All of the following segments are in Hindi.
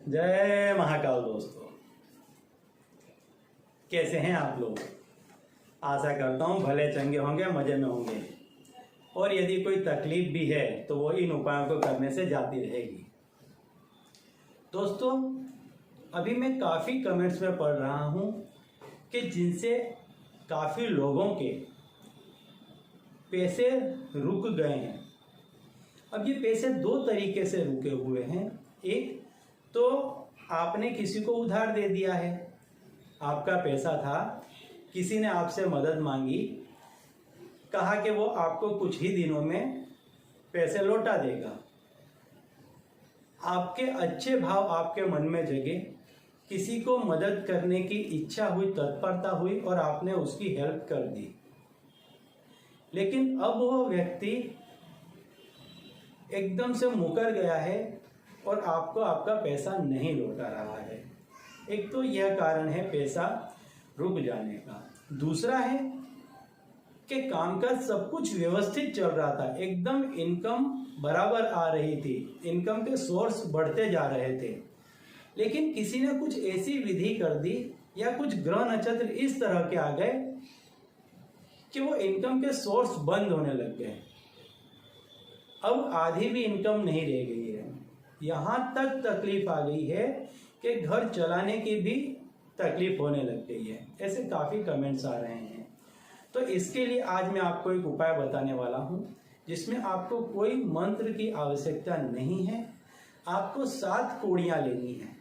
जय महाकाल दोस्तों, कैसे हैं आप लोग। आशा करता हूँ भले चंगे होंगे, मज़े में होंगे। और यदि कोई तकलीफ भी है तो वो इन उपायों को करने से जाती रहेगी। दोस्तों, अभी मैं काफ़ी कमेंट्स में पढ़ रहा हूँ कि जिनसे काफ़ी लोगों के पैसे रुक गए हैं। अब ये पैसे दो तरीके से रुके हुए हैं। एक तो आपने किसी को उधार दे दिया है, आपका पैसा था, किसी ने आपसे मदद मांगी, कहा कि वो आपको कुछ ही दिनों में पैसे लौटा देगा। आपके अच्छे भाव आपके मन में जगे, किसी को मदद करने की इच्छा हुई, तत्परता हुई और आपने उसकी हेल्प कर दी। लेकिन अब वो व्यक्ति एकदम से मुकर गया है और आपको आपका पैसा नहीं लौटा रहा है। एक तो यह कारण है पैसा रुक जाने का। दूसरा है कि कामकाज सब कुछ व्यवस्थित चल रहा था, एकदम इनकम बराबर आ रही थी, इनकम के सोर्स बढ़ते जा रहे थे। लेकिन किसी ने कुछ ऐसी विधि कर दी या कुछ ग्रह नक्षत्र इस तरह के आ गए कि वो इनकम के सोर्स बंद होने लग गए। अब आधी भी इनकम नहीं रह गई है। यहाँ तक तकलीफ आ गई है कि घर चलाने की भी तकलीफ होने लग गई है। ऐसे काफ़ी कमेंट्स आ रहे हैं। तो इसके लिए आज मैं आपको एक उपाय बताने वाला हूँ, जिसमें आपको कोई मंत्र की आवश्यकता नहीं है। आपको 7 कोड़ियाँ लेनी है।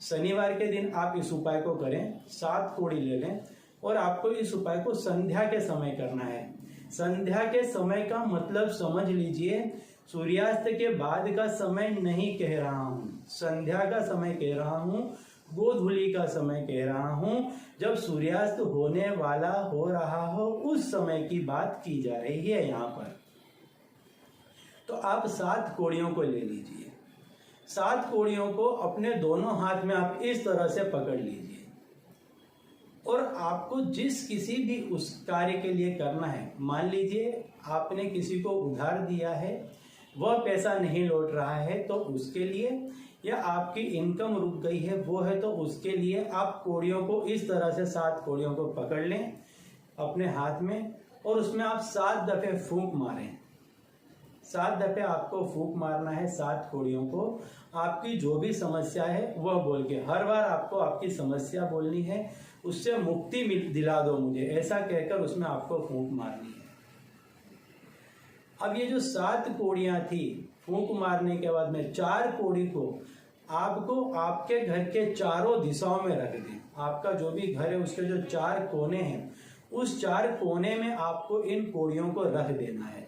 शनिवार के दिन आप इस उपाय को करें, 7 कोड़ी ले लें और आपको इस उपाय को संध्या के समय करना है। संध्या के समय का मतलब समझ लीजिए, सूर्यास्त के बाद का समय नहीं कह रहा हूँ, संध्या का समय कह रहा हूँ, गोधूली का समय कह रहा हूँ। जब सूर्यास्त होने वाला हो रहा हो उस समय की बात की जा रही है यहाँ पर। तो आप 7 कोड़ियों को ले लीजिए। 7 कोड़ियों को अपने दोनों हाथ में आप इस तरह से पकड़ लीजिए और आपको जिस किसी भी उस कार्य के लिए करना है, मान लीजिए आपने किसी को उधार दिया है, वह पैसा नहीं लौट रहा है तो उसके लिए, या आपकी इनकम रुक गई है वो है तो उसके लिए आप कोड़ियों को इस तरह से 7 कोड़ियों को पकड़ लें अपने हाथ में और उसमें आप 7 दफे फूंक मारें। 7 दफे आपको फूंक मारना है 7 कोड़ियों को। आपकी जो भी समस्या है वह बोल के, हर बार आपको आपकी समस्या बोलनी है, उससे मुक्ति दिला दो मुझे, ऐसा कहकर उसमें आपको फूंक मारनी है। अब ये जो 7 कोड़ियां थी, फूंक मारने के बाद में 4 कोड़ी को आपको आपके घर के चारों दिशाओं में रख दें। आपका जो भी घर है उसके जो 4 कोने हैं, उस 4 कोने में आपको इन कोड़ियों को रख देना है।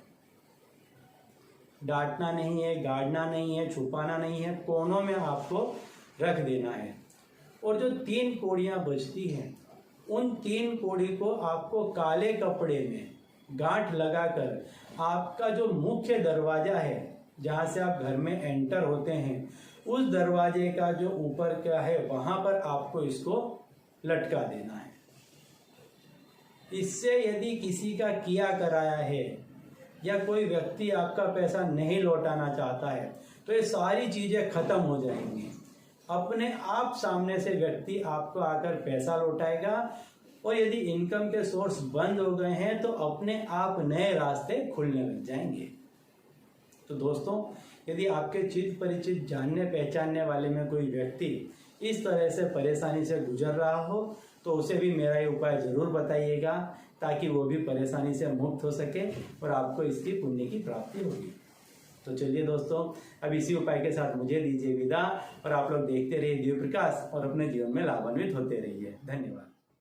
डांटना नहीं है, गाड़ना नहीं है, छुपाना नहीं है, कोनों में आपको रख देना है। और जो 3 कोड़ियां बचती हैं, उन 3 कोड़ी को आपको काले कपड़े में गांठ लगाकर आपका जो मुख्य दरवाजा है, जहां से आप घर में एंटर होते हैं, उस दरवाजे का जो ऊपर क्या है वहां पर आपको इसको लटका देना है। इससे यदि किसी का किया कराया है या कोई व्यक्ति आपका पैसा नहीं लौटाना चाहता है तो ये सारी चीजें खत्म हो जाएंगी। अपने आप सामने से व्यक्ति आपको आकर पैसा लौटाएगा। और यदि इनकम के सोर्स बंद हो गए हैं तो अपने आप नए रास्ते खुलने लग जाएंगे। तो दोस्तों, यदि आपके चित परिचित जानने पहचानने वाले में कोई व्यक्ति इस तरह से परेशानी से गुजर रहा हो तो उसे भी मेरा ये उपाय जरूर बताइएगा, ताकि वो भी परेशानी से मुक्त हो सके और आपको इसकी पुण्य की प्राप्ति होगी। तो चलिए दोस्तों, अब इसी उपाय के साथ मुझे दीजिए विदा और आप लोग देखते रहिए दिव्य प्रकाश और अपने जीवन में लाभान्वित होते रहिए। धन्यवाद।